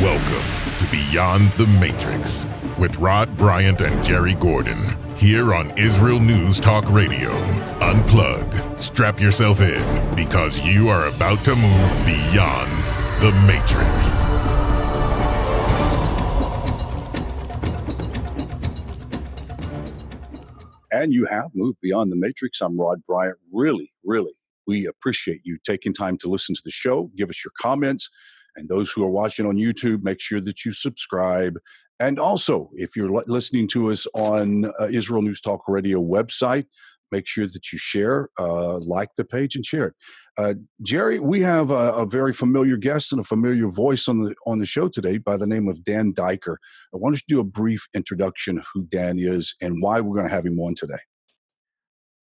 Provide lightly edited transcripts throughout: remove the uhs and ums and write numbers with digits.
Welcome to Beyond the Matrix with Rod Bryant and Jarry Gordon, here on Israel News Talk Radio. Unplug, strap yourself in, because you are about to move beyond the Matrix. And you have moved beyond the Matrix. I'm Rod Bryant. Really, we appreciate you taking time to listen to the show. Give us your comments. And those who are watching on YouTube, make sure that you subscribe. And also, if you're listening to us on Israel News Talk Radio website, make sure that you share, like the page, and share it. Jarry, we have a very familiar guest and a familiar voice on the show today by the name of Dan Diker. I want to do a brief introduction of who Dan is and why we're going to have him on today.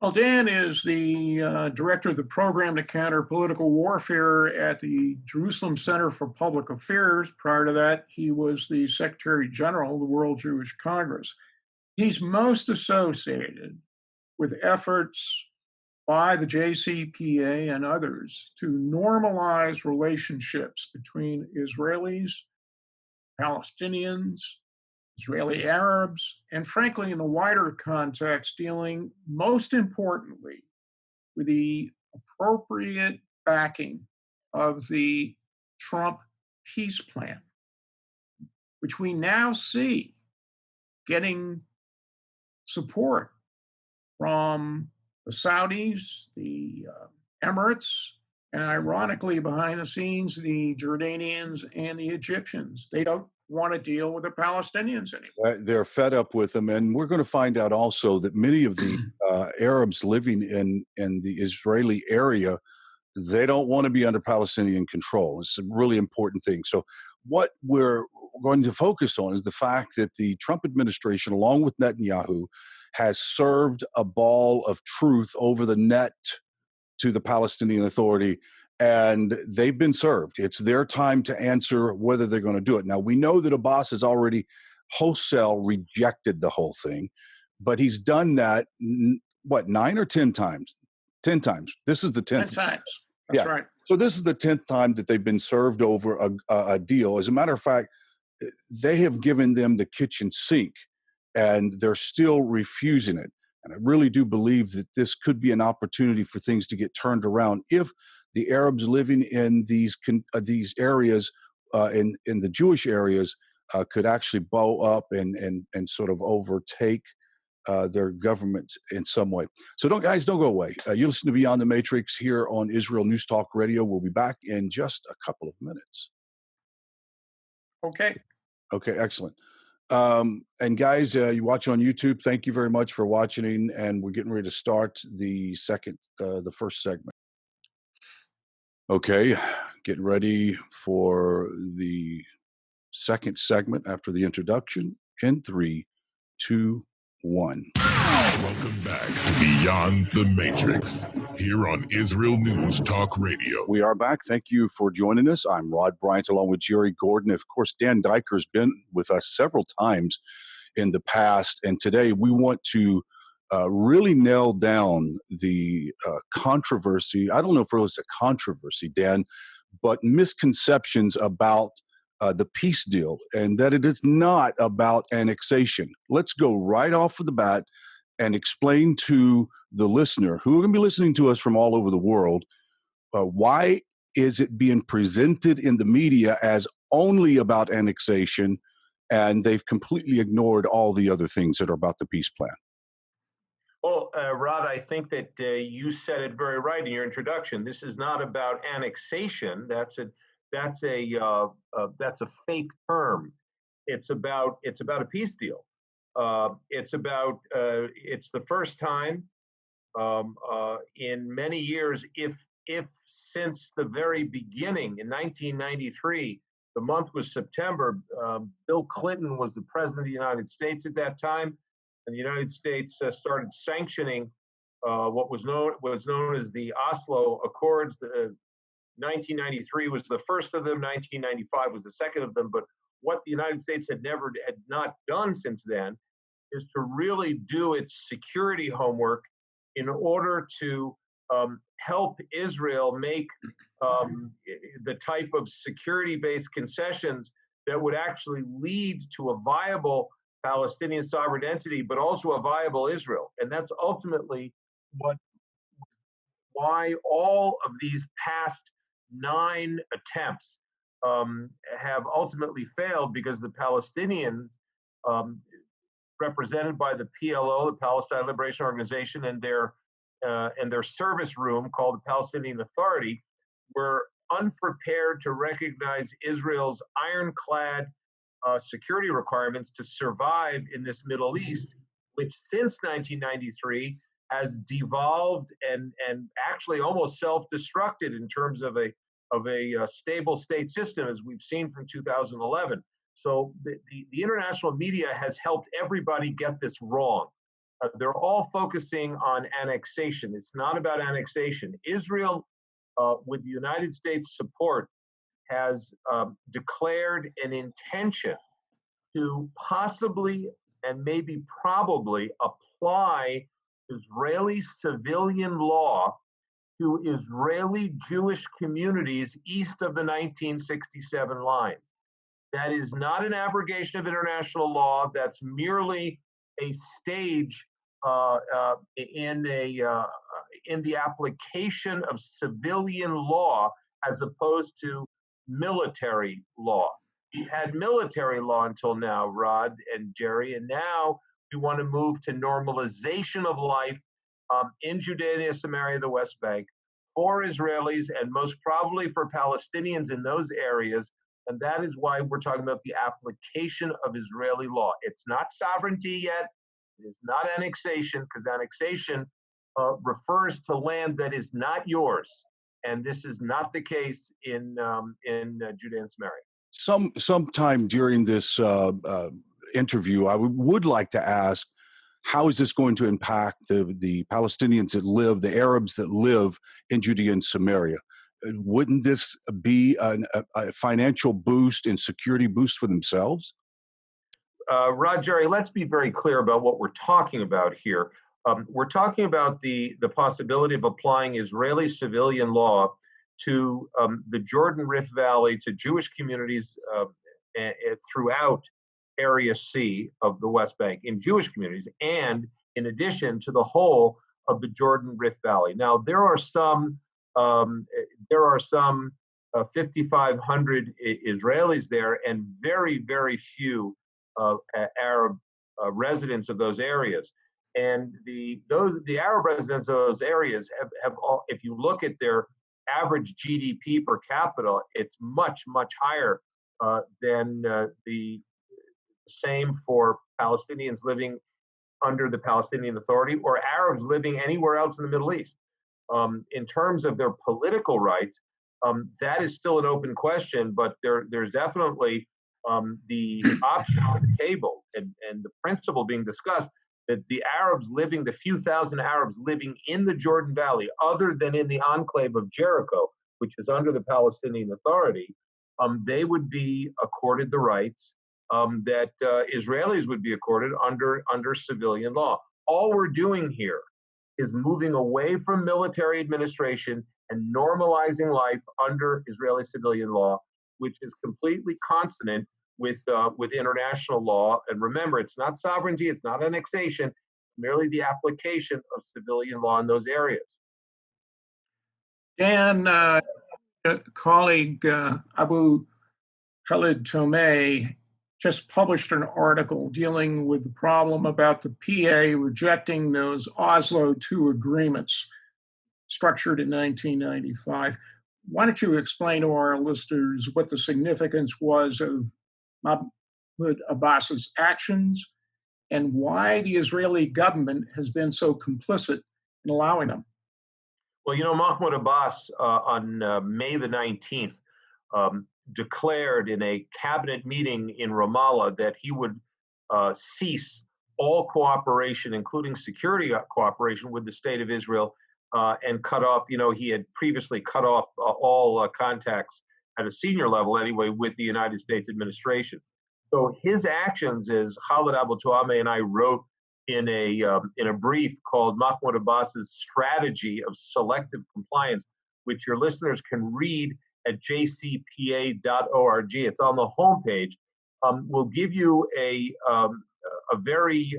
Well, Dan is the director of the program to counter political warfare at the Jerusalem Center for Public Affairs. Prior to that, he was the Secretary General of the World Jewish Congress. He's most associated with efforts by the JCPA and others to normalize relationships between Israelis, Palestinians, Israeli Arabs, and frankly, in the wider context, dealing most importantly with the appropriate backing of the Trump peace plan, which we now see getting support from the Saudis, the Emirates, and ironically, behind the scenes, the Jordanians and the Egyptians. They don't want to deal with the Palestinians anymore. They're fed up with them, and we're going to find out also that many of the Arabs living in the Israeli area, they don't want to be under Palestinian control. It's a really important thing. So what we're going to focus on is the fact that the Trump administration, along with Netanyahu, has served a ball of truth over the net to the Palestinian Authority, and they've been served. It's their time to answer whether they're going to do it. Now, we know that Abbas has already wholesale rejected the whole thing, but he's done that, 9 or 10 times? 10 times. This is the 10th. 10 times. That's right. So this is the 10th time that they've been served over a deal. As a matter of fact, they have given them the kitchen sink, and they're still refusing it. And I really do believe that this could be an opportunity for things to get turned around if the Arabs living in these areas, in the Jewish areas, could actually bow up and sort of overtake their government in some way. So don't go away. You listen to Beyond the Matrix here on Israel News Talk Radio. We'll be back in just a couple of minutes. Okay, excellent. And guys, you watch on YouTube, thank you very much for watching, and we're getting ready to start the first segment. Okay, getting ready for the second segment after the introduction in 3, 2, 1. Welcome back to Beyond the Matrix, here on Israel News Talk Radio. We are back. Thank you for joining us. I'm Rod Bryant along with Jarry Gordon. Of course, Dan Diker's been with us several times in the past, and today we want to really nail down the controversy. I don't know if it was a controversy, Dan, but misconceptions about the peace deal, and that it is not about annexation. Let's go right off of the bat and explain to the listener, who are going to be listening to us from all over the world, why is it being presented in the media as only about annexation, and they've completely ignored all the other things that are about the peace plan? Well, Rod, I think that you said it very right in your introduction. This is not about annexation. That's a fake term. It's about a peace deal. It's the first time in many years, if since the very beginning in 1993, the month was September. Bill Clinton was the president of the United States at that time, and the United States started sanctioning what was known as the Oslo Accords. 1993 was the first of them. 1995 was the second of them. But what the United States had not done since then is to really do its security homework in order to help Israel make the type of security-based concessions that would actually lead to a viable Palestinian sovereign entity, but also a viable Israel. And that's ultimately why all of these past 9 attempts have ultimately failed, because the Palestinians, represented by the PLO, the Palestine Liberation Organization, and their service room called the Palestinian Authority, were unprepared to recognize Israel's ironclad security requirements to survive in this Middle East, which since 1993 has devolved and actually almost self-destructed in terms of a stable state system, as we've seen from 2011. So the international media has helped everybody get this wrong. They're all focusing on annexation. It's not about annexation. Israel, with the United States support, has declared an intention to possibly and maybe probably apply Israeli civilian law to Israeli Jewish communities east of the 1967 lines. That is not an abrogation of international law. That's merely a stage in the application of civilian law as opposed to military law. We had military law until now, Rod and Jerry, and now we want to move to normalization of life in Judea and Samaria, the West Bank, for Israelis and most probably for Palestinians in those areas. And that is why we're talking about the application of Israeli law. It's not sovereignty yet. It is not annexation, because annexation refers to land that is not yours. And this is not the case in Judea and Samaria. Sometime during this interview, I would like to ask, how is this going to impact the Palestinians that live, the Arabs that live in Judea and Samaria? Wouldn't this be a financial boost and security boost for themselves? Rod, Jerry, let's be very clear about what we're talking about here. We're talking about the possibility of applying Israeli civilian law to the Jordan Rift Valley, to Jewish communities throughout Area C of the West Bank, in Jewish communities, and in addition to the whole of the Jordan Rift Valley. Now, there are some 5,500 Israelis there, and very, very few Arab residents of those areas. And the Arab residents of those areas have all, if you look at their average GDP per capita, it's much, much higher than the same for Palestinians living under the Palestinian Authority or Arabs living anywhere else in the Middle East. In terms of their political rights, that is still an open question, but there's definitely the option on the table and the principle being discussed that the few thousand Arabs living in the Jordan Valley, other than in the enclave of Jericho, which is under the Palestinian Authority, they would be accorded the rights that Israelis would be accorded under civilian law. All we're doing here is moving away from military administration and normalizing life under Israeli civilian law, which is completely consonant with international law. And remember, it's not sovereignty, it's not annexation, merely the application of civilian law in those areas. Dan, colleague Abu Khalid Tomei just published an article dealing with the problem about the PA rejecting those Oslo II agreements structured in 1995. Why don't you explain to our listeners what the significance was of Mahmoud Abbas's actions and why the Israeli government has been so complicit in allowing them? Well, Mahmoud Abbas on May the 19th declared in a cabinet meeting in Ramallah that he would cease all cooperation, including security cooperation with the state of Israel, and cut off, he had previously cut off all contacts at a senior level anyway with the United States administration. So his actions, as Khalid Abu Tuameh and I wrote in a brief called Mahmoud Abbas's Strategy of Selective Compliance, which your listeners can read at jcpa.org. It's on the homepage. Will give you a very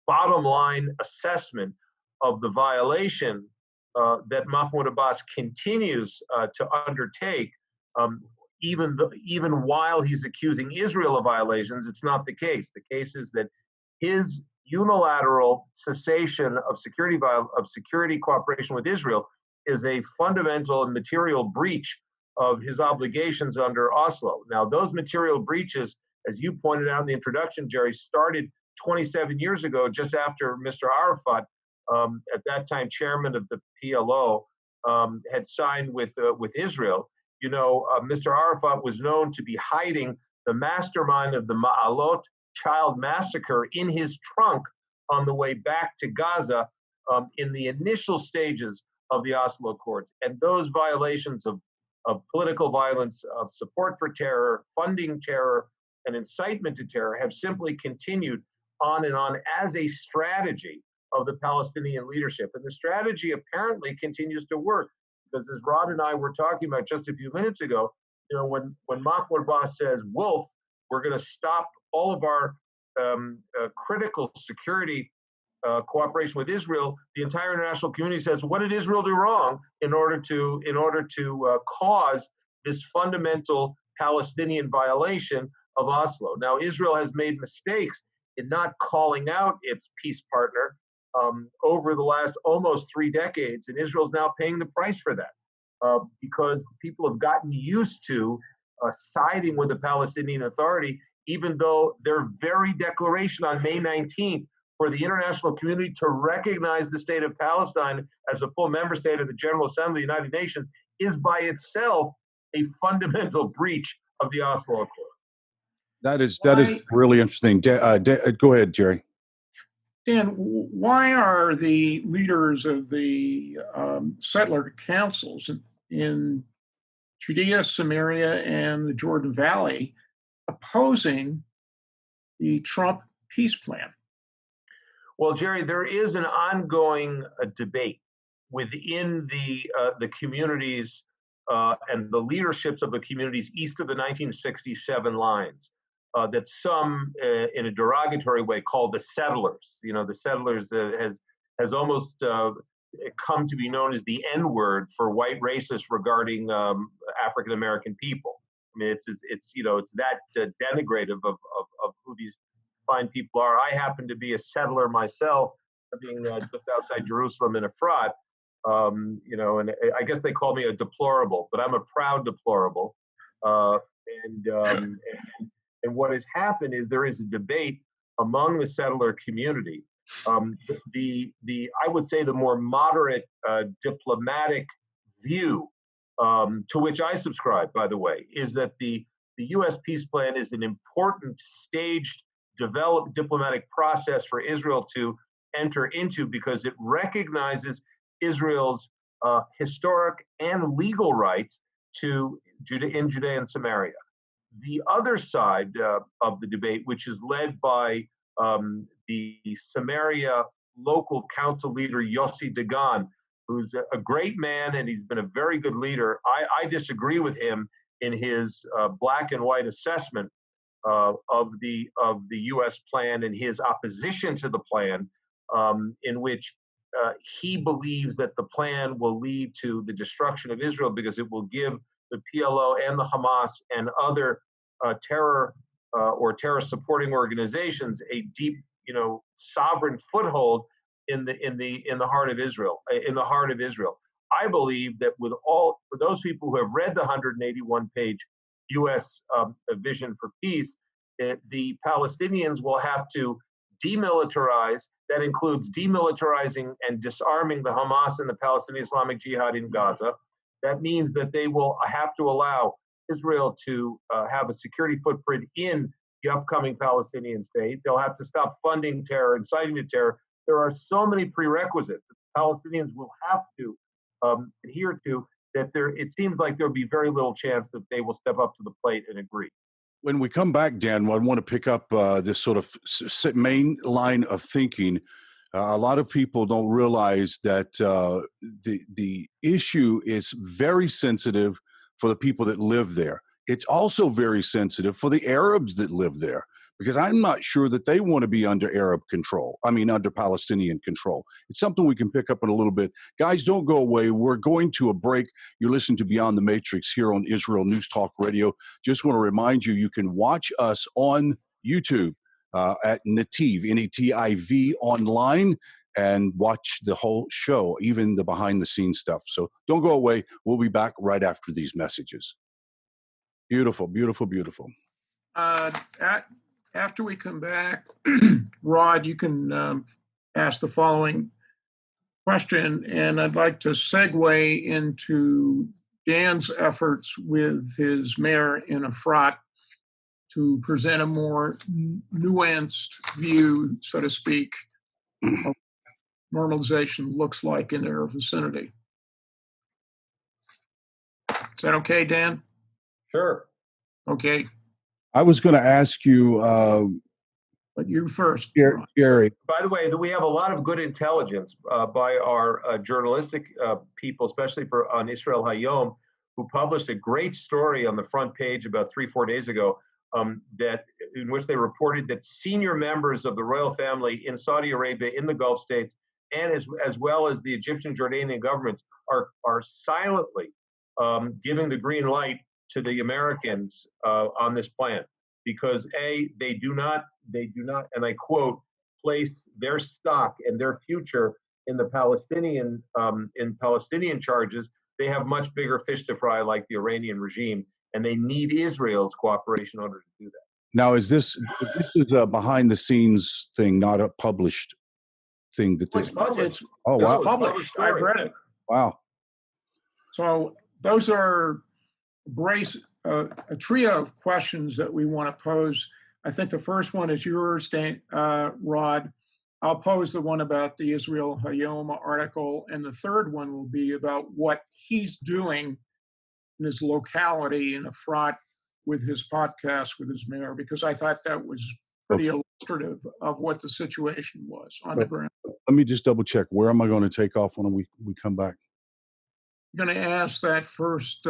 bottom line assessment of the violation that Mahmoud Abbas continues to undertake, even while he's accusing Israel of violations. It's not the case. The case is that his unilateral cessation of security cooperation with Israel is a fundamental and material breach of his obligations under Oslo. Now, those material breaches, as you pointed out in the introduction, Jerry, started 27 years ago, just after Mr. Arafat, at that time chairman of the PLO, had signed with Israel. You know, Mr. Arafat was known to be hiding the mastermind of the Ma'alot child massacre in his trunk on the way back to Gaza in the initial stages of the Oslo Accords. And those violations of political violence, of support for terror, funding terror, and incitement to terror have simply continued on and on as a strategy of the Palestinian leadership. And the strategy apparently continues to work, because as Rod and I were talking about just a few minutes ago, you know, when Mahmoud Abbas says, "Wolf, we're going to stop all of our critical security cooperation with Israel," the entire international community says, "What did Israel do wrong in order to cause this fundamental Palestinian violation of Oslo?" Now, Israel has made mistakes in not calling out its peace partner over the last almost 3 decades, and Israel's now paying the price for that because people have gotten used to siding with the Palestinian Authority, even though their very declaration on May 19th for the international community to recognize the state of Palestine as a full member state of the General Assembly of the United Nations is by itself a fundamental breach of the Oslo Accord. That is really interesting. Go ahead, Jerry. Dan, why are the leaders of the settler councils in Judea, Samaria, and the Jordan Valley opposing the Trump peace plan? Well, Jerry, there is an ongoing debate within the communities and the leaderships of the communities east of the 1967 lines that some, in a derogatory way, call the settlers. You know, the settlers has almost come to be known as the N-word for white racists regarding African American people. I mean, it's that denigrative of who these fine people are. I happen to be a settler myself, being just outside Jerusalem in Efrat. You know, and I guess they call me a deplorable, but I'm a proud deplorable. And what has happened is there is a debate among the settler community. I would say the more moderate diplomatic view, to which I subscribe, by the way, is that the U.S. peace plan is an important staged developed diplomatic process for Israel to enter into, because it recognizes Israel's historic and legal rights in Judea and Samaria. The other side of the debate, which is led by the Samaria local council leader, Yossi Dagan, who's a great man and he's been a very good leader. I disagree with him in his black and white assessment of the U.S. plan and his opposition to the plan, in which he believes that the plan will lead to the destruction of Israel because it will give the PLO and the Hamas and other terror or terror supporting organizations a deep, sovereign foothold in the heart of Israel. I believe that for those people who have read the 181-page U.S. Vision for Peace, the Palestinians will have to demilitarize. That includes demilitarizing and disarming the Hamas and the Palestinian Islamic Jihad in Gaza. That means that they will have to allow Israel to have a security footprint in the upcoming Palestinian state. They'll have to stop funding terror, inciting to terror. There are so many prerequisites that the Palestinians will have to adhere to that it seems like there'll be very little chance that they will step up to the plate and agree. When we come back, Dan, I want to pick up this sort of main line of thinking. A lot of people don't realize that the issue is very sensitive. for the people that live there. It's also very sensitive for the Arabs that live there, because I'm not sure that they want to be under Arab control. I mean, under Palestinian control. It's something we can pick up in a little bit. Guys, don't go away. We're going to a break. You're listening to Beyond the Matrix here on Israel News Talk Radio. Just want to remind you, you can watch us on YouTube at Nativ, N-E-T-I-V online, and watch the whole show, even the behind-the-scenes stuff. So don't go away. We'll be back right after these messages. Beautiful, beautiful, beautiful. After we come back, Rod, you can ask the following question, and I'd like to segue into Dan's efforts with his mayor in Efrat to present a more nuanced view, so to speak, of normalization looks like in their vicinity. Is that okay, Dan? Sure. Okay. I was going to ask you, but you first, Gary. By the way, we have a lot of good intelligence by our journalistic people, especially on Israel Hayom, who published a great story on the front page about 3-4 days ago, in which they reported that senior members of the royal family in Saudi Arabia, in the Gulf states, and as well as the Egyptian Jordanian governments are silently giving the green light to the Americans on this plan, because they do not, and I quote, place their stock and their future in the Palestinian charges. They have much bigger fish to fry, like the Iranian regime, and they need Israel's cooperation in order to do that. Now, this is a behind-the-scenes thing, not a published thing? It's published. Oh, wow. It's published. I've read it. Wow. So those are a trio of questions that we want to pose. I think the first one is yours, Rod. I'll pose the one about the Israel Hayom article, and the third one will be about what he's doing in his locality in Efrat with his podcast with his mayor, because I thought that was pretty illustrative of what the situation was on the ground. Let me just double check. Where am I going to take off when we come back? I'm going to ask that first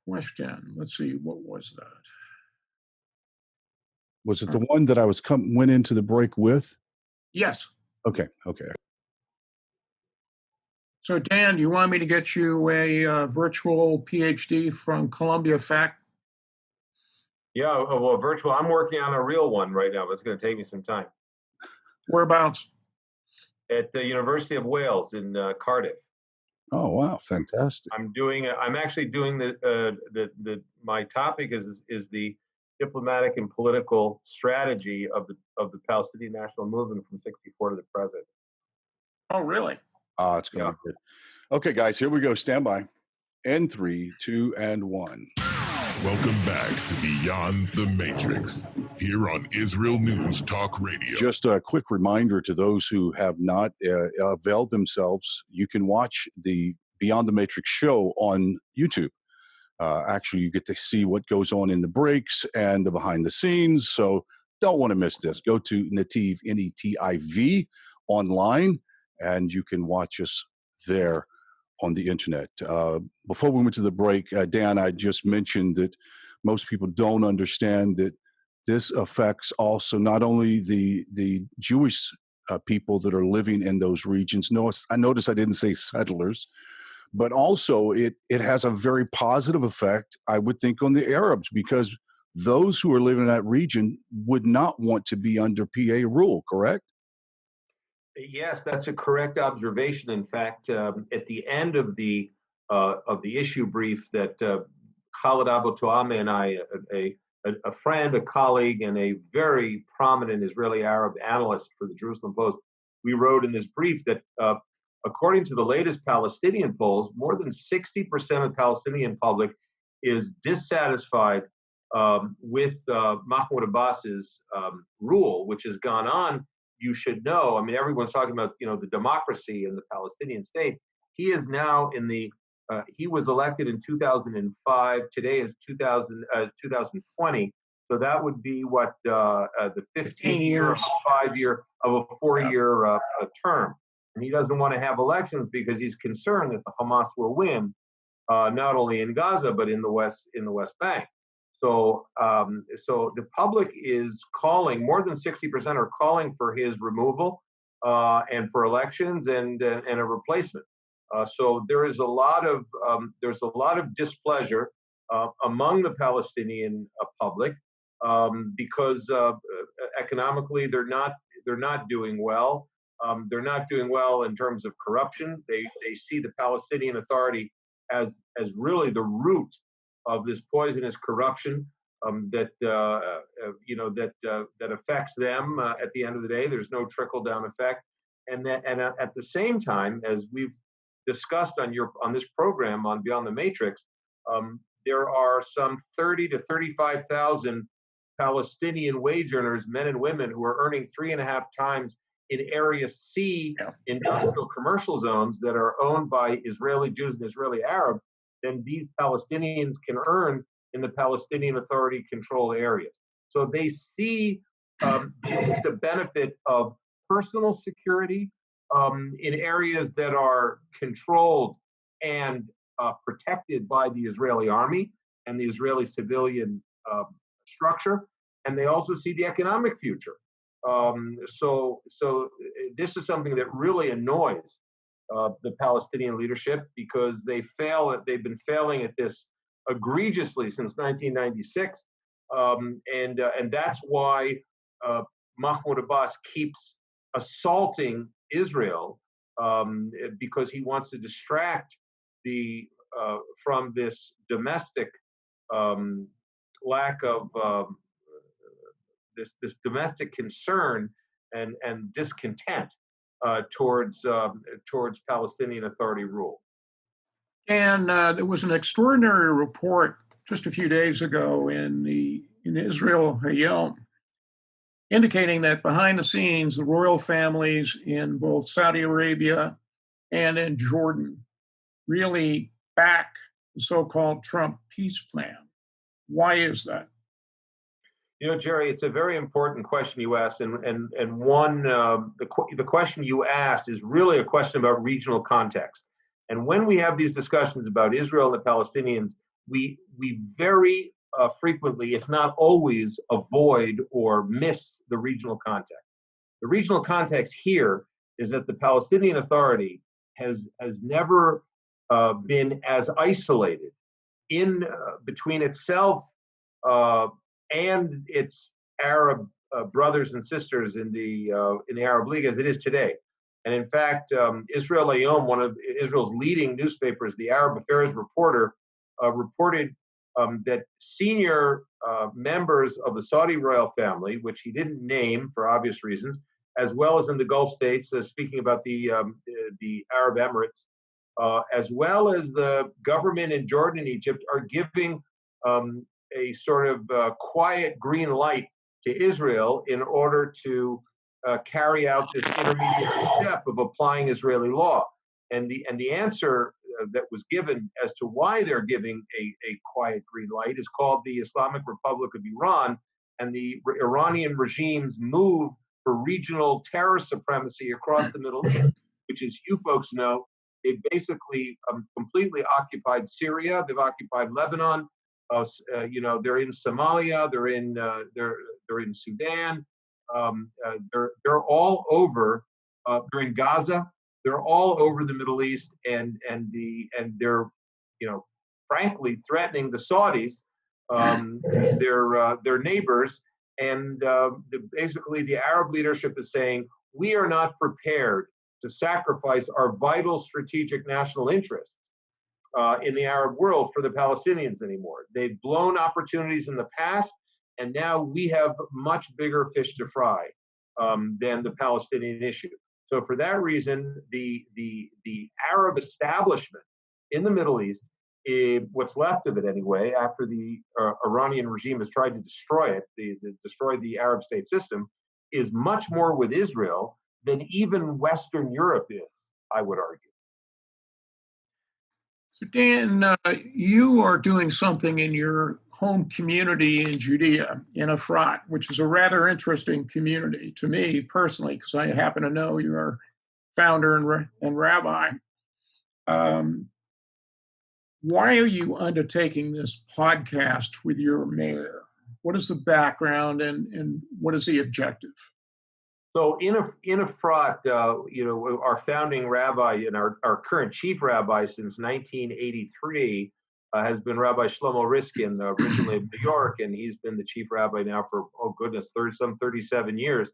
question. Let's see, what was that? Was it the one that I went into the break with? Yes. Okay. So, Dan, you want me to get you a virtual PhD from Columbia Fact? Yeah, well, virtual. I'm working on a real one right now, but it's going to take me some time. Whereabouts? At the University of Wales in Cardiff. Oh, wow, fantastic! I'm actually doing my topic is the diplomatic and political strategy of the Palestinian national movement from '64 to the present. Oh, really? It's going to be good. Okay, guys, here we go. Stand by. In 3, 2, and 1. Welcome back to Beyond the Matrix, here on Israel News Talk Radio. Just a quick reminder to those who have not availed themselves, you can watch the Beyond the Matrix show on YouTube. Actually, you get to see what goes on in the breaks and the behind the scenes, so don't want to miss this. Go to Nativ, N-E-T-I-V, online, and you can watch us there on the internet. Before we went to the break, Dan, I just mentioned that most people don't understand that this affects also not only the Jewish people that are living in those regions. I notice I didn't say settlers, but also it has a very positive effect, I would think, on the Arabs, because those who are living in that region would not want to be under PA rule, correct? Yes, that's a correct observation. In fact, at the end of the issue brief that Khaled Abu Tuame and I, a friend, a colleague, and a very prominent Israeli Arab analyst for the Jerusalem Post, we wrote in this brief that according to the latest Palestinian polls, more than 60% of the Palestinian public is dissatisfied with Mahmoud Abbas's rule, which has gone on. You should know, I mean, everyone's talking about, the democracy in the Palestinian state. He is now he was elected in 2005. Today is 2020. So that would be the 15 year, 5-year of a 4-year term. And he doesn't want to have elections because he's concerned that the Hamas will win. not only in Gaza but in the West Bank. So so the public is calling, more than 60% are calling for his removal and for elections and a replacement. So there's a lot of displeasure among the Palestinian public because economically they're not doing well. They're not doing well in terms of corruption. They see the Palestinian Authority as really the root of this poisonous corruption that that affects them at the end of the day. There's no trickle down effect, and at the same time, as we've discussed on this program on Beyond the Matrix, there are some 30 to 35,000 Palestinian wage earners, men and women, who are earning 3.5 times in Area C industrial commercial zones that are owned by Israeli Jews and Israeli Arabs than these Palestinians can earn in the Palestinian Authority controlled areas. So they see the benefit of personal security in areas that are controlled and protected by the Israeli army and the Israeli civilian structure, and they also see the economic future. So this is something that really annoys the Palestinian leadership, because they've been failing at this egregiously since 1996, and that's why Mahmoud Abbas keeps assaulting Israel, because he wants to distract from this domestic lack of this domestic concern and discontent towards Palestinian Authority rule. And there was an extraordinary report just a few days ago in Israel Hayom, indicating that behind the scenes, the royal families in both Saudi Arabia and in Jordan really back the so-called Trump peace plan. Why is that? You know, Jerry, it's a very important question you asked, and one the question you asked is really a question about regional context. And when we have these discussions about Israel and the Palestinians, we very frequently, if not always, avoid or miss the regional context. The regional context here is that the Palestinian Authority has never been as isolated in between itself and its Arab brothers and sisters in the Arab League as it is today. And in fact, Israel Hayom, one of Israel's leading newspapers, the Arab Affairs Reporter, reported that senior members of the Saudi royal family, which he didn't name for obvious reasons, as well as in the Gulf states, speaking about the Arab Emirates, as well as the government in Jordan and Egypt, are giving a sort of quiet green light to Israel in order to carry out this intermediate step of applying Israeli law. And the answer that was given as to why they're giving a quiet green light is called the Islamic Republic of Iran, and the Iranian regime's move for regional terror supremacy across the Middle East, which, as you folks know, they've basically completely occupied Syria. They've occupied Lebanon. They're in Somalia. They're in Sudan. They're all over. They're in Gaza. They're all over the Middle East, and they're frankly threatening the Saudis, their neighbors, and basically the Arab leadership is saying, we are not prepared to sacrifice our vital strategic national interests in the Arab world for the Palestinians anymore. They've blown opportunities in the past, and now we have much bigger fish to fry than the Palestinian issue. So for that reason, the Arab establishment in the Middle East, what's left of it anyway, after the Iranian regime has tried to destroy it, destroy the Arab state system, is much more with Israel than even Western Europe is, I would argue. So Dan, you are doing something in your home community in Judea, in Efrat, which is a rather interesting community to me personally, because I happen to know you're founder and rabbi. Why are you undertaking this podcast with your mayor? What is the background and what is the objective? So in Efrat, our founding rabbi and our current chief rabbi since 1983 has been Rabbi Shlomo Riskin, originally of New York, and he's been the chief rabbi now for, oh goodness, 37 years.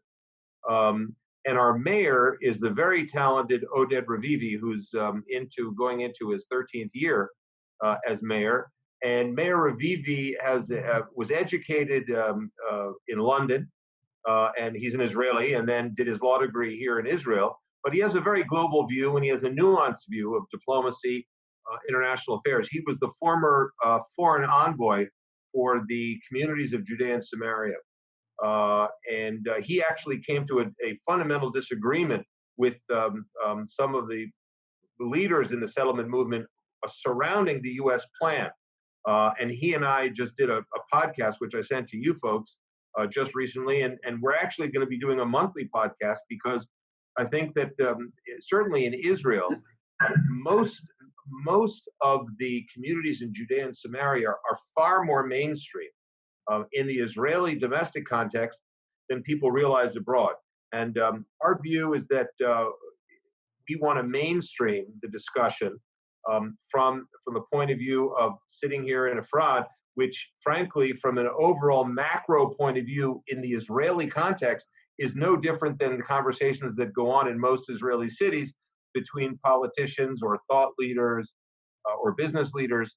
And our mayor is the very talented Oded Ravivi, who's going into his 13th year as mayor. And Mayor Ravivi was educated in London, and he's an Israeli, and then did his law degree here in Israel. But he has a very global view, and he has a nuanced view of diplomacy, international affairs. He was the former foreign envoy for the communities of Judea and Samaria. And he actually came to a fundamental disagreement with some of the leaders in the settlement movement surrounding the U.S. plan. And he and I just did a podcast, which I sent to you folks just recently. And we're actually going to be doing a monthly podcast because I think that certainly in Israel, most of the communities in Judea and Samaria are far more mainstream in the Israeli domestic context than people realize abroad. And our view is that we want to mainstream the discussion from the point of view of sitting here in Efrat, which frankly, from an overall macro point of view in the Israeli context, is no different than the conversations that go on in most Israeli cities between politicians or thought leaders or business leaders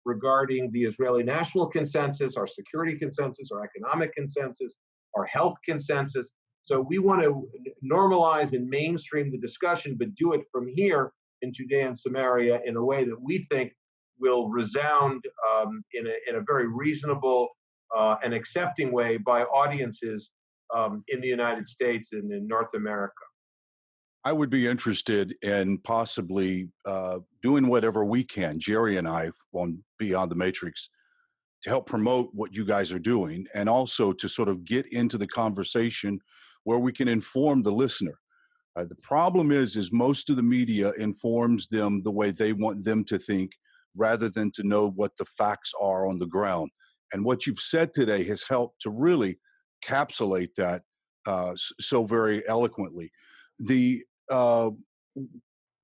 regarding the Israeli national consensus, our security consensus, our economic consensus, our health consensus. So we want to normalize and mainstream the discussion, but do it from here in Judea and Samaria in a way that we think will resound in a very reasonable and accepting way by audiences in the United States and in North America. I would be interested in possibly doing whatever we can, Jerry and I, on Beyond the Matrix, to help promote what you guys are doing, and also to sort of get into the conversation where we can inform the listener. The problem is most of the media informs them the way they want them to think, rather than to know what the facts are on the ground. And what you've said today has helped to really capsulate that so very eloquently.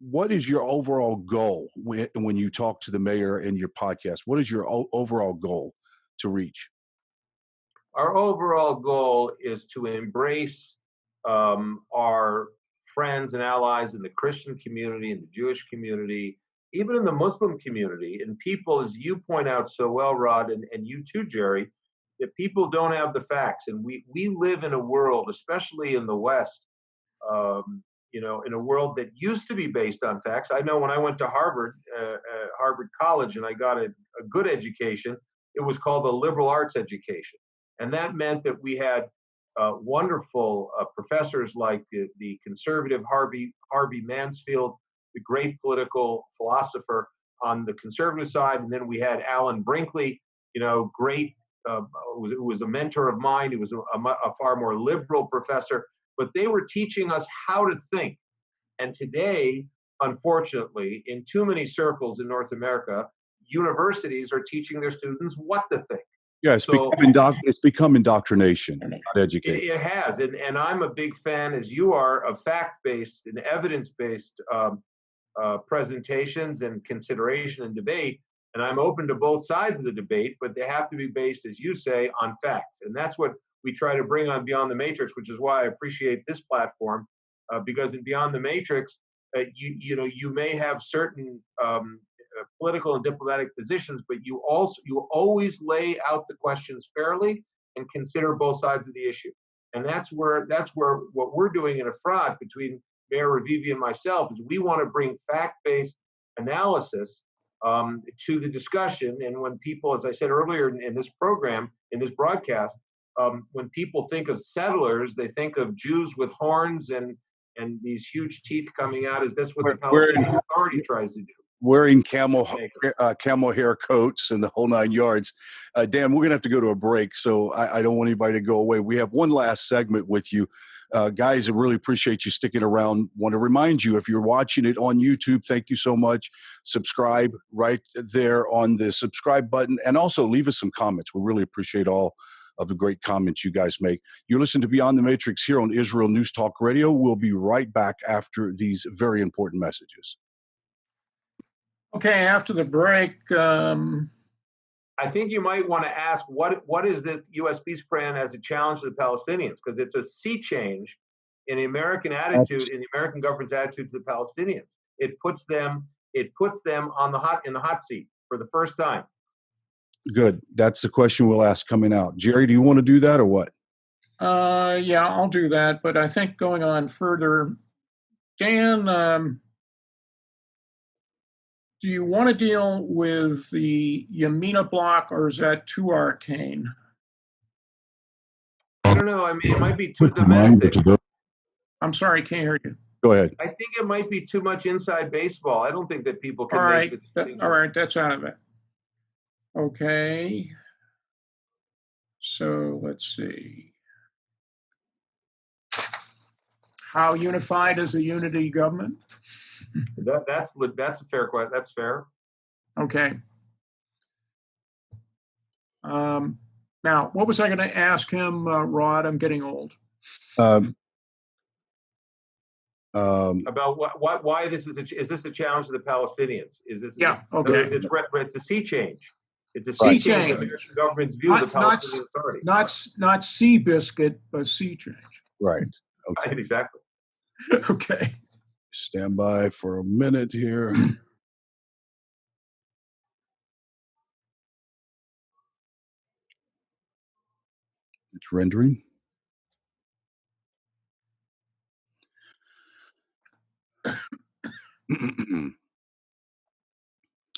What is your overall goal when you talk to the mayor in your podcast? What is your overall goal to reach? Our overall goal is to embrace our friends and allies in the Christian community, in the Jewish community, even in the Muslim community, and people, as you point out so well, Rod, and you too, Jerry, that people don't have the facts. And we live in a world, especially in the West, in a world that used to be based on facts. I know when I went to Harvard College, and I got a good education, it was called a liberal arts education. And that meant that we had wonderful professors like the conservative Harvey Mansfield, the great political philosopher on the conservative side. And then we had Alan Brinkley, great, who was a mentor of mine. He was a far more liberal professor, but they were teaching us how to think. And today, unfortunately, in too many circles in North America, universities are teaching their students what to think. Yeah, it's become indoctrination, not education. It has, and I'm a big fan, as you are, of fact-based and evidence-based presentations and consideration and debate. And I'm open to both sides of the debate, but they have to be based, as you say, on facts. And that's what we try to bring on Beyond the Matrix, which is why I appreciate this platform, because in Beyond the Matrix, you may have certain political and diplomatic positions, but you always lay out the questions fairly and consider both sides of the issue. And that's where what we're doing in Efrat between Mayor Ravivi and myself is we want to bring fact-based analysis to the discussion. And when people, as I said earlier in this program, in this broadcast, when people think of settlers, they think of Jews with horns and these huge teeth coming out. Is that's what the Palestinian Authority tries to do? wearing camel hair coats and the whole 9 yards. Dan, we're going to have to go to a break, so I don't want anybody to go away. We have one last segment with you. Guys, I really appreciate you sticking around. Want to remind you, if you're watching it on YouTube, thank you so much. Subscribe right there on the subscribe button, and also leave us some comments. We really appreciate all of the great comments you guys make. You listen to Beyond the Matrix here on Israel News Talk Radio. We'll be right back after these very important messages. Okay, after the break, I think you might want to ask what is the U.S. peace plan as a challenge to the Palestinians, because it's a sea change in the American attitude, in the American government's attitude to the Palestinians. It puts them on in the hot seat for the first time. Good. That's the question we'll ask coming out. Jerry, do you want to do that or what? yeah, I'll do that. But I think going on further, Dan, do you want to deal with the Yamina block, or is that too arcane? I don't know. I mean, it might be too domestic. I'm sorry, can't hear you. Go ahead. I think it might be too much inside baseball. I don't think that people can make the distinction. All right, that's out of it. Okay. So let's see. How unified is the unity government? That's a fair question. That's fair. Okay. Now, what was I going to ask him, Rod? I'm getting old. About why this is this a challenge to the Palestinians? Is this? Yeah. Okay. It's a sea change. It's a sea change. change. The government's view of the Palestinian Authority. Not sea biscuit, but sea change. Right. Okay. Right, exactly. Okay. Stand by for a minute here. It's rendering.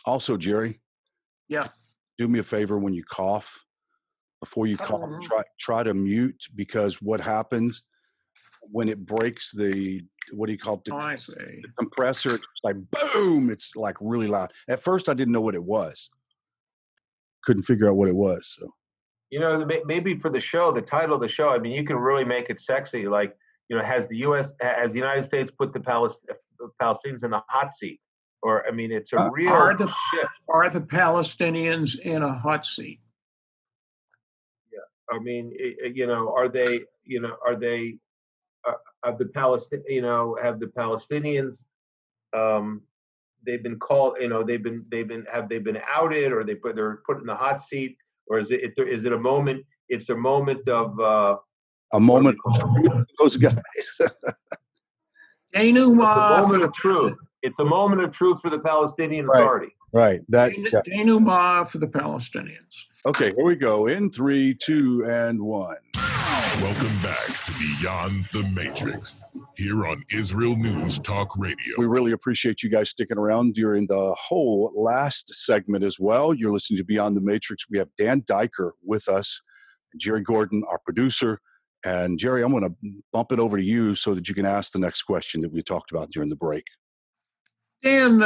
Also, Jerry. Yeah. Do me a favor when you cough. Before you cough, try to mute, because what happens when it breaks the, what do you call it? The compressor, it's like boom, it's like really loud. At first I didn't know what it was. Couldn't figure out what it was. So, you know, maybe for the show, the title of the show, I mean, you can really make it sexy. Like, you know, has the United States put the Palestinians in the hot seat? Or, I mean, it's a real shift. Are the Palestinians in a hot seat? Yeah. I mean, you know, have the Palestinians, they've been called, you know, have they been outed, or they're put in the hot seat, or is it a moment? It's a moment of a moment of those guys. It's a moment of truth. It's a moment of truth for the Palestinian Authority. Right. Denouement for the Palestinians. Okay, here we go. In 3, 2, and 1. Welcome back to Beyond the Matrix, here on Israel News Talk Radio. We really appreciate you guys sticking around during the whole last segment as well. You're listening to Beyond the Matrix. We have Dan Diker with us, Jarry Gordon, our producer. And Jerry, I'm going to bump it over to you so that you can ask the next question that we talked about during the break. Dan,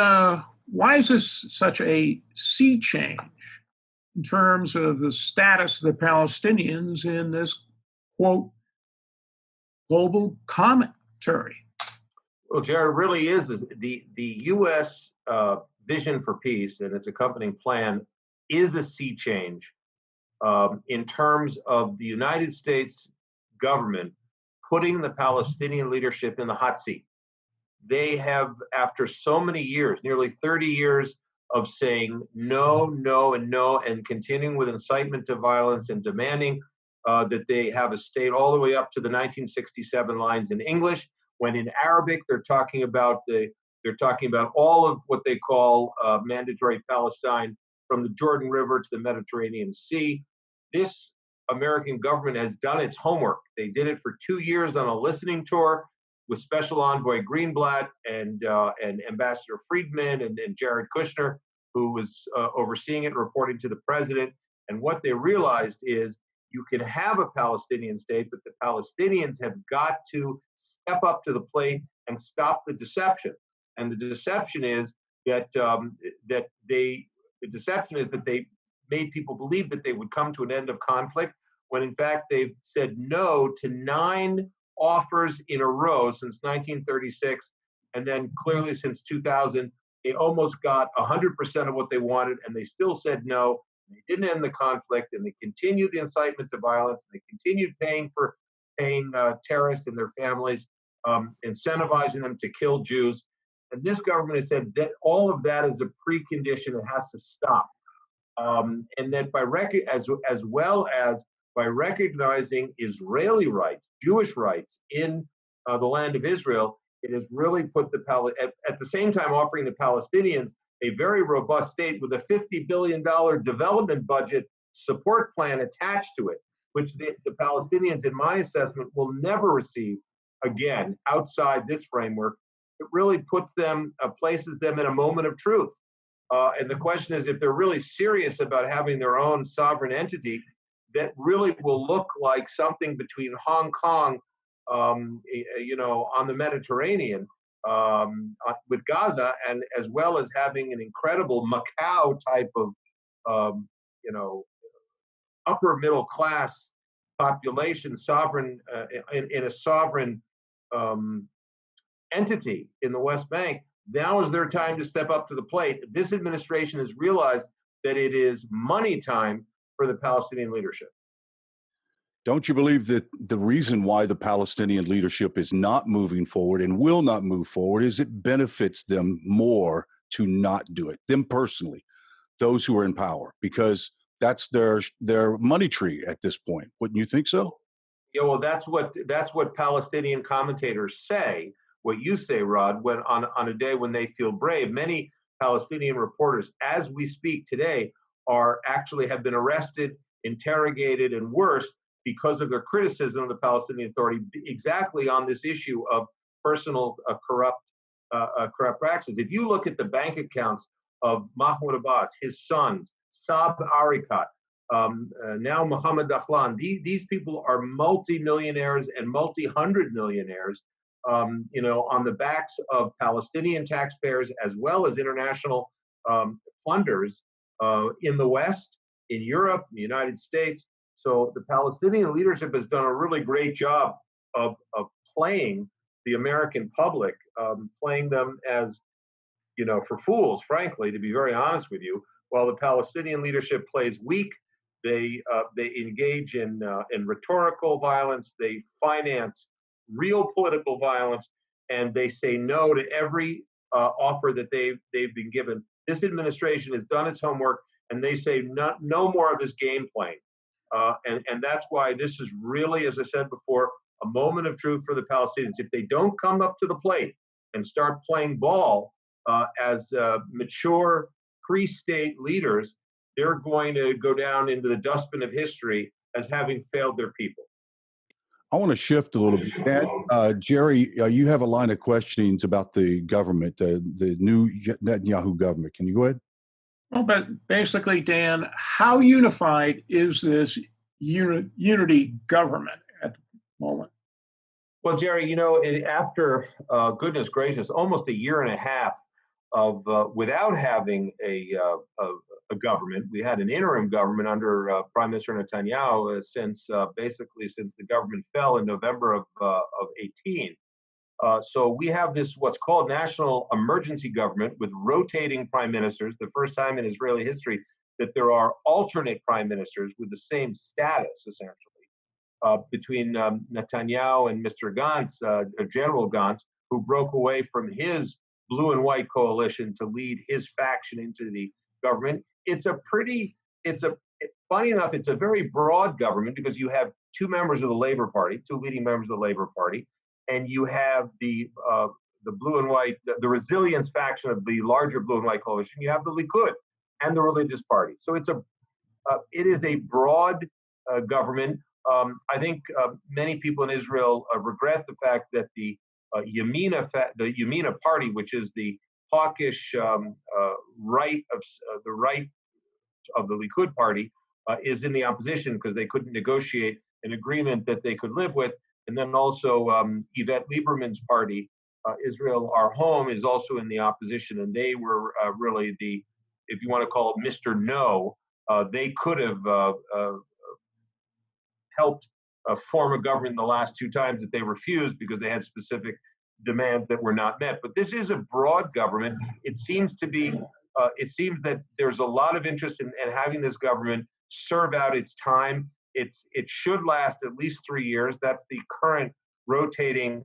why is this such a sea change in terms of the status of the Palestinians in this, quote, global commentary? Well, Jared, really is the U.S. Vision for Peace and its accompanying plan is a sea change in terms of the United States government putting the Palestinian leadership in the hot seat. They have, after so many years, nearly 30 years of saying no, no, and no, and continuing with incitement to violence and demanding that they have a state all the way up to the 1967 lines in English. When in Arabic, they're talking about all of what they call mandatory Palestine from the Jordan River to the Mediterranean Sea. This American government has done its homework. They did it for 2 years on a listening tour with Special Envoy Greenblatt and Ambassador Friedman and Jared Kushner, who was overseeing it and reporting to the president. And what they realized is you can have a Palestinian state, but the Palestinians have got to step up to the plate and stop the deception. And the deception is that the deception is that they made people believe that they would come to an end of conflict, when in fact they've said no to 9 offers in a row since 1936, and then clearly since 2000, they almost got 100% of what they wanted, and they still said no. They didn't end the conflict, and they continued the incitement to violence. They continued paying terrorists and their families, incentivizing them to kill Jews. And this government has said that all of that is a precondition. It has to stop, and that as well as by recognizing Israeli rights, Jewish rights in the land of Israel, it has really put at the same time offering the Palestinians a very robust state with a $50 billion development budget support plan attached to it, which the Palestinians, in my assessment, will never receive again outside this framework. It really places them in a moment of truth. And the question is, if they're really serious about having their own sovereign entity, that really will look like something between Hong Kong, on the Mediterranean, with Gaza, and as well as having an incredible Macau type of, upper middle class population, sovereign in a sovereign entity in the West Bank. Now is their time to step up to the plate. This administration has realized that it is money time for the Palestinian leadership. Don't you believe that the reason why the Palestinian leadership is not moving forward and will not move forward is it benefits them more to not do it, them personally, those who are in power, because that's their money tree at this point. Wouldn't you think so? Yeah, well, that's what Palestinian commentators say. What you say, Rod, when on a day when they feel brave, many Palestinian reporters, as we speak today, have been arrested, interrogated, and worse, because of their criticism of the Palestinian Authority, exactly on this issue of personal corrupt practices. If you look at the bank accounts of Mahmoud Abbas, his sons, Saab Arikat, now Mohammed Dahlan, these people are multi-millionaires and multi-hundred millionaires, on the backs of Palestinian taxpayers as well as international funders in the West, in Europe, in the United States. So the Palestinian leadership has done a really great job of playing the American public, playing them as, for fools, frankly, to be very honest with you. While the Palestinian leadership plays weak, they engage in rhetorical violence, they finance real political violence, and they say no to every offer that they've been given. This administration has done its homework, and they say no more of this game playing. And that's why this is really, as I said before, a moment of truth for the Palestinians. If they don't come up to the plate and start playing ball as mature pre-state leaders, they're going to go down into the dustbin of history as having failed their people. I want to shift a little bit. Jerry, you have a line of questionings about the government, the new Netanyahu government. Can you go ahead? Well, but basically, Dan, how unified is this unity government at the moment? Well, Jerry, after goodness gracious, almost a year and a half of without having a government, we had an interim government under Prime Minister Netanyahu since the government fell in November of 18. So we have this what's called national emergency government with rotating prime ministers, the first time in Israeli history that there are alternate prime ministers with the same status, essentially, between Netanyahu and Mr. Gantz, General Gantz, who broke away from his blue and white coalition to lead his faction into the government. Funny enough, it's a very broad government because you have two members of the Labor Party, two leading members of the Labor Party, and you have the blue and white, the resilience faction of the larger blue and white coalition. You have the Likud and the religious party. So it is a broad government. I think many people in Israel regret the fact that the Yamina party, which is the hawkish right of the Likud party, is in the opposition because they couldn't negotiate an agreement that they could live with. And then also Yvette Lieberman's party Israel, our home, is also in the opposition, and they were really the, if you want to call it Mr. No, they could have helped form a government the last two times that they refused because they had specific demands that were not met. But this is a broad government. It seems to be. It seems that there's a lot of interest in having this government serve out its time. It should last at least 3 years. That's the current rotation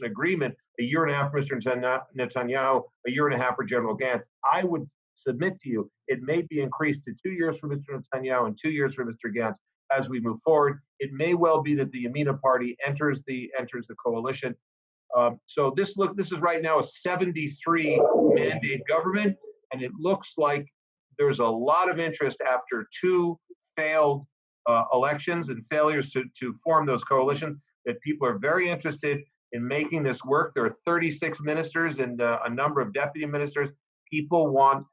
agreement. A year and a half for Mr. Netanyahu, a year and a half for General Gantz. I would submit to you, it may be increased to 2 years for Mr. Netanyahu and 2 years for Mr. Gantz as we move forward. It may well be that the Yamina party enters the coalition. So this is right now a 73 mandate government, and it looks like there's a lot of interest after two failed elections and failures to form those coalitions, that people are very interested in making this work. There are 36 ministers and a number of deputy ministers. People want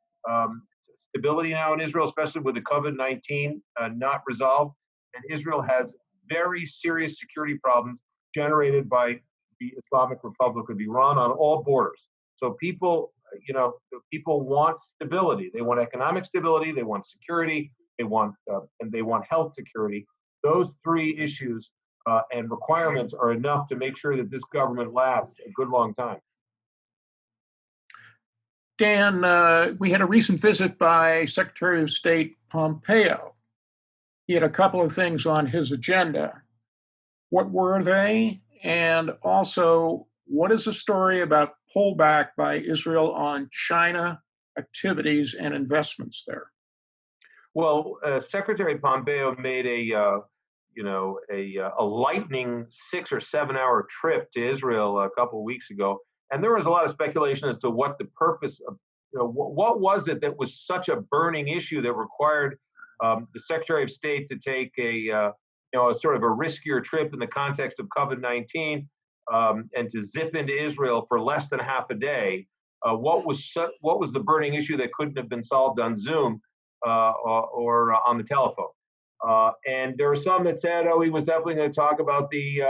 stability now in Israel, especially with the COVID-19 not resolved. And Israel has very serious security problems generated by the Islamic Republic of Iran on all borders. So people want stability. They want economic stability. They want security. And they want health security. Those three issues and requirements are enough to make sure that this government lasts a good long time. Dan, we had a recent visit by Secretary of State Pompeo. He had a couple of things on his agenda. What were they? And also, what is the story about pullback by Israel on China activities and investments there? Well, Secretary Pompeo made a lightning 6 or 7 hour trip to Israel a couple of weeks ago, and there was a lot of speculation as to what the purpose of, what was it that was such a burning issue that required the Secretary of State to take a sort of a riskier trip in the context of COVID-19 and to zip into Israel for less than half a day. What was the burning issue that couldn't have been solved on Zoom or on the telephone? And there were some that said, "Oh, he was definitely going to talk about the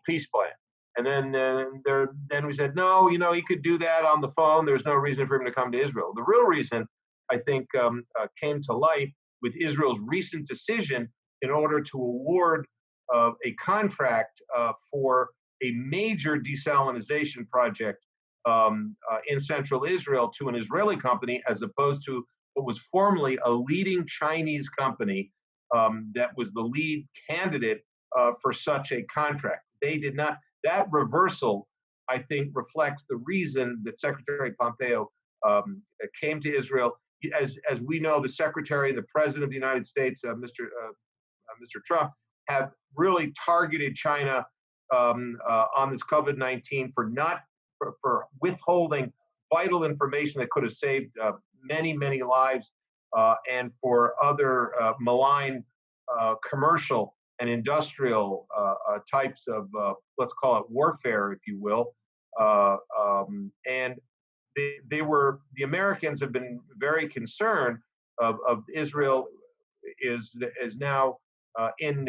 peace plan." And then we said, "No, he could do that on the phone. There's no reason for him to come to Israel." The real reason, I think, came to light with Israel's recent decision in order to award a contract for a major desalinization project in central Israel to an Israeli company, as opposed to what was formerly a leading Chinese company that was the lead candidate for such a contract. They did not. That reversal, I think, reflects the reason that Secretary Pompeo came to Israel. As we know, the Secretary, the President of the United States, Mr. Trump, have really targeted China on this COVID-19 for withholding vital information that could have saved many, many lives, and for other malign commercial and industrial types of, let's call it warfare, if you will. And the Americans have been very concerned of Israel is now in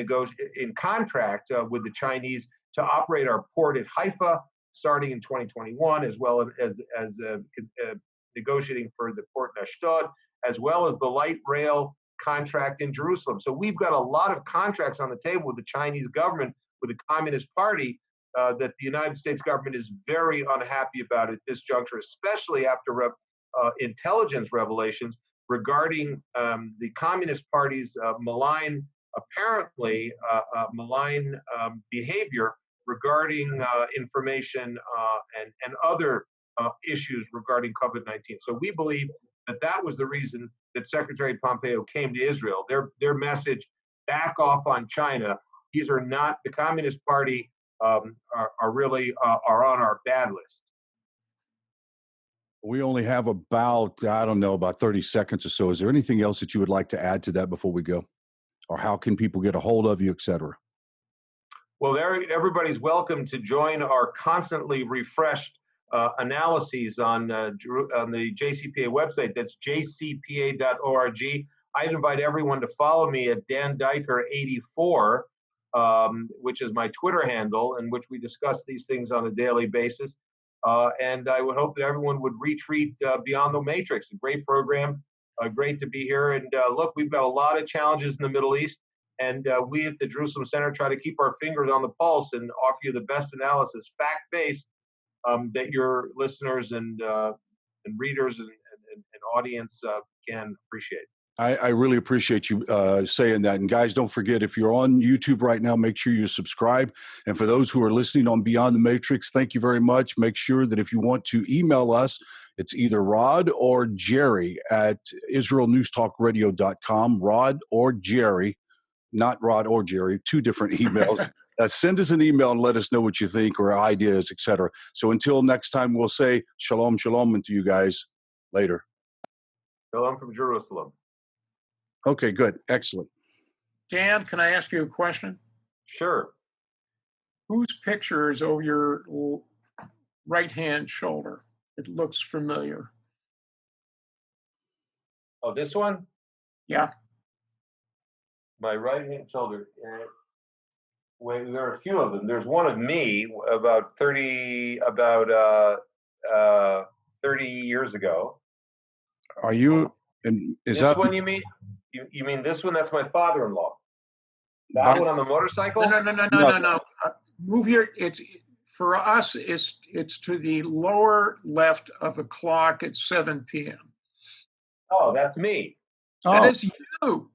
contract with the Chinese to operate our port at Haifa starting in 2021, as well as negotiating for the port in Ashdod, as well as the light rail contract in Jerusalem. So we've got a lot of contracts on the table with the Chinese government, with the Communist Party, that the United States government is very unhappy about at this juncture, especially after intelligence revelations regarding the Communist Party's malign behavior regarding information and other issues regarding COVID-19. So we believe that was the reason that Secretary Pompeo came to Israel. Their message, back off on China. These are not, the Communist Party are on our bad list. We only have about 30 seconds or so. Is there anything else that you would like to add to that before we go? Or how can people get a hold of you, et cetera? Well, everybody's welcome to join our constantly refreshed analyses on the JCPA website. That's jcpa.org. I'd invite everyone to follow me at Dan Diker 84 which is my Twitter handle, in which we discuss these things on a daily basis. And I would hope that everyone would retweet Beyond the Matrix. A great program, great to be here. And look, we've got a lot of challenges in the Middle East, and we at the Jerusalem Center try to keep our fingers on the pulse and offer you the best analysis, fact-based, that your listeners and readers and audience can appreciate. I really appreciate you saying that. And guys, don't forget, if you're on YouTube right now, make sure you subscribe. And for those who are listening on Beyond the Matrix, thank you very much. Make sure that if you want to email us, it's either Rod or Jerry at IsraelNewsTalkRadio.com. Rod or Jerry, not Rod or Jerry, two different emails. Send us an email and let us know what you think or ideas, etc. So until next time, we'll say shalom, shalom, and to you guys later. Shalom from Jerusalem. Okay, good. Excellent. Dan, can I ask you a question? Sure. Whose picture is over your right-hand shoulder? It looks familiar. Oh, this one? Yeah. My right-hand shoulder. Well, there are a few of them. There's one of me about 30 years ago. Are you? And is this that one you mean? You mean this one? That's my father-in-law. That one on the motorcycle? No. Move here. It's for us. It's to the lower left of the clock at 7 p.m. Oh, that's me. That is you.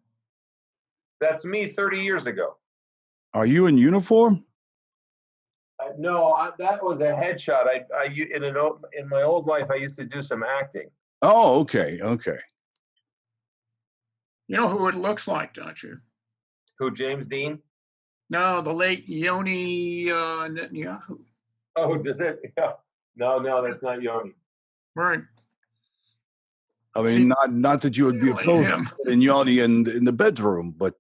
That's me 30 years ago. Are you in uniform? No, that was a headshot. In my old life, I used to do some acting. Oh, okay. You know who it looks like, don't you? Who, James Dean? No, the late Yoni Netanyahu. Oh, does it? Yeah. No, that's not Yoni. Right. I mean, not that you would be opposed to putting Yoni in the bedroom, but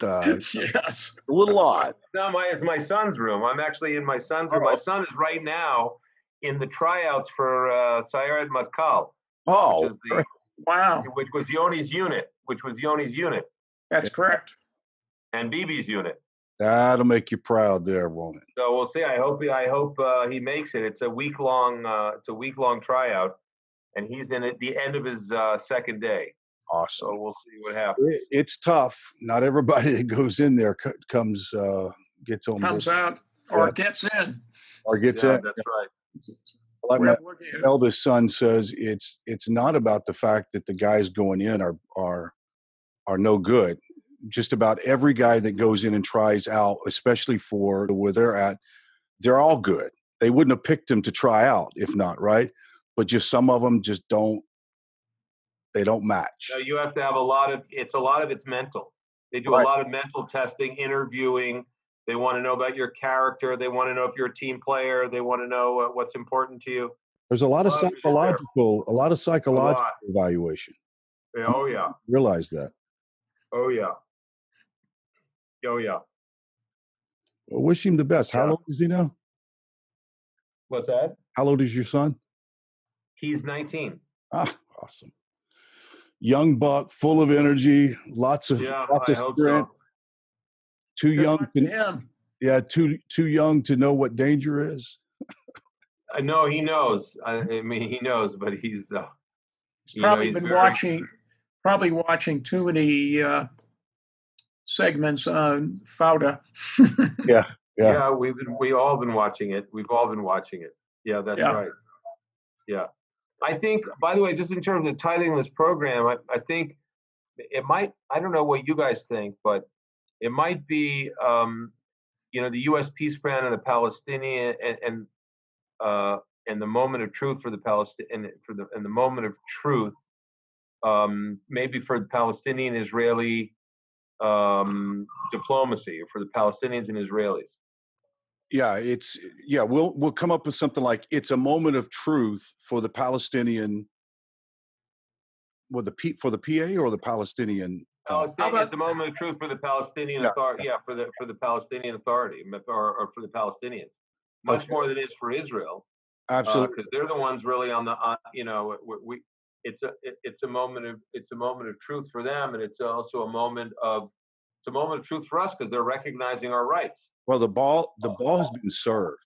yes, a little odd. No, it's my son's room. I'm actually in my son's room. My son is right now in the tryouts for Sayeret Matkal. Oh, which was Yoni's unit. That's correct. And Bibi's unit. That'll make you proud, there, won't it? So we'll see. I hope he makes it. It's a week long tryout, and he's in at the end of his second day. Awesome. So we'll see what happens. It's tough. Not everybody that goes in there comes out or gets in. That's right. Like my eldest son says, it's not about the fact that the guys going in are no good. Just about every guy that goes in and tries out, especially for where they're at, they're all good. They wouldn't have picked them to try out if not, right? But just some of them just don't. They don't match. So you have to have a lot of it's mental. They do a lot of mental testing, interviewing. They want to know about your character. They want to know if you're a team player. They want to know what's important to you. There's a lot of psychological evaluation. Oh yeah. Realize that. Oh yeah. Well, wish him the best. How old is he now? What's that? How old is your son? He's 19. Ah, awesome. Young buck, full of energy, lots of strength. So. Too young to know what danger is. I know he knows. I mean, he knows, but he's probably probably watching too many segments on Fauda. Yeah. We've all been watching it. Yeah, that's right. Yeah. I think, by the way, just in terms of titling this program, I think it might, I don't know what you guys think, but it might be, the U.S. peace plan and the Palestinian and the moment of truth for the Palestinian and the moment of truth, maybe for the Palestinian-Israeli diplomacy, or for the Palestinians and Israelis. We'll come up with something like it's a moment of truth for the Palestinian, for the PA or the Palestinian. It's a moment of truth for the Palestinian Authority. Yeah, for the Palestinian Authority or for the Palestinians, much more than it is for Israel. Absolutely, because they're the ones really on the it's a moment of truth for them, and it's also a moment of It's a moment of truth for us because they're recognizing our rights. Well, the ball has been served.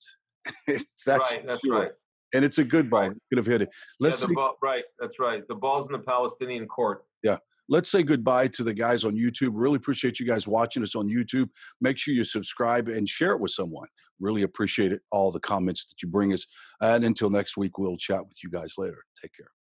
That's Right. That's sure. right. And it's a good ball. Right. He could have hit it. Yeah, the ball. Right. That's right. The ball's in the Palestinian court. Yeah. Let's say goodbye to the guys on YouTube. Really appreciate you guys watching us on YouTube. Make sure you subscribe and share it with someone. Really appreciate it. All the comments that you bring us. And until next week, we'll chat with you guys later. Take care.